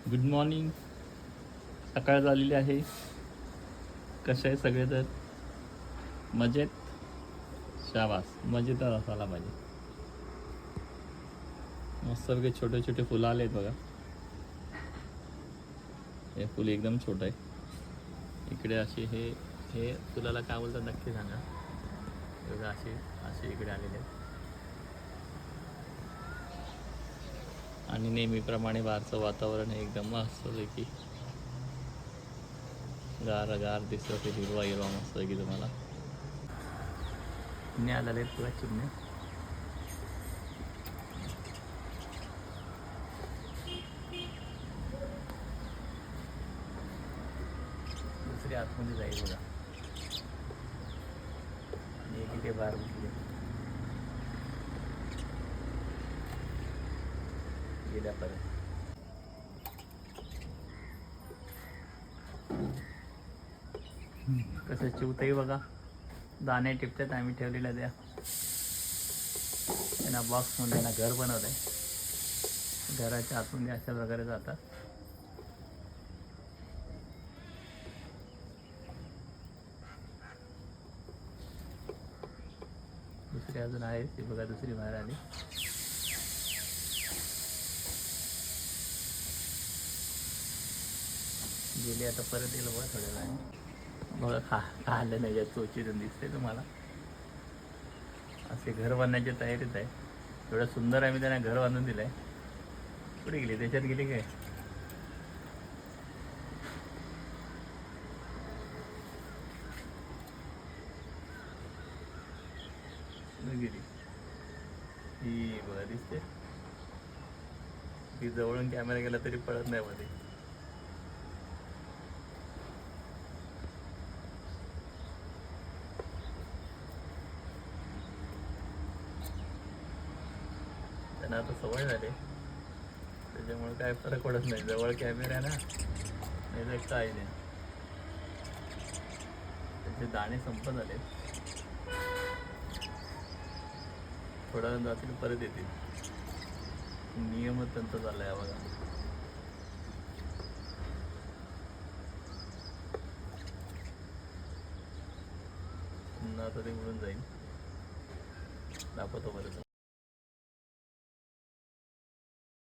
Good morning. सकाळ झालेली आहे. कसे आहे सगळे? तर मजेत. शाबास, मजेतच असायला पाहिजे. मस्तपैकी छोटे छोटे फुलं आले आहेत बघा. हे फुल एकदम छोटं आहे. इकडे असे हे हे फुलाला काय बोलतात नक्की सांगा. बघा असे असे इकडे आलेले आहेत. आणि नेहमीप्रमाणे बाहेरचं वातावरण हे एकदम मस्तपैकी गार गार दिसत ते हिरवा हिरवा मस्त की तुम्हाला चिमणे आलेले आहेत पुरा चिमणे. दुसरी आतमध्ये जाईल बघा. आणि एक इथे बाहेर बसले गेल्या परत. कसं चिवताही बघा दाणे टिपतात. आम्ही ठेवलेल्या त्या त्यांना बॉक्समध्ये ना घर बनवत आहे. घराच्या आतमध्ये अशा प्रकारे जातात. दुसरी अजून आहे ती बघा. दुसरी बाहेर आली. गेली आता परत येईल बघा थोड्या वेळाने. बघा खाल्लं नाही. चोचीतून दिसते तुम्हाला. असे घर बांधण्याची तयारीत आहे. एवढं सुंदर आम्ही त्यांना घर बांधून दिलं आहे. कुठे गेली? त्याच्यात गेली काय? गेली ही बघा दिसते. ती जवळून कॅमेरा गेला तरी पळत नाही मध्ये. त्यांना आता सवय झाली त्याच्यामुळे काय फरक पडत नाही. जवळ कॅमेरा ना नाही तर काय नाही. त्याचे दाणे संपत आले. थोडा वेळ जातील परत येतील. नियमच त्यांचा चाललाय बघा. पुन्हा आता ते उडून जाईल. दाखवतो परत.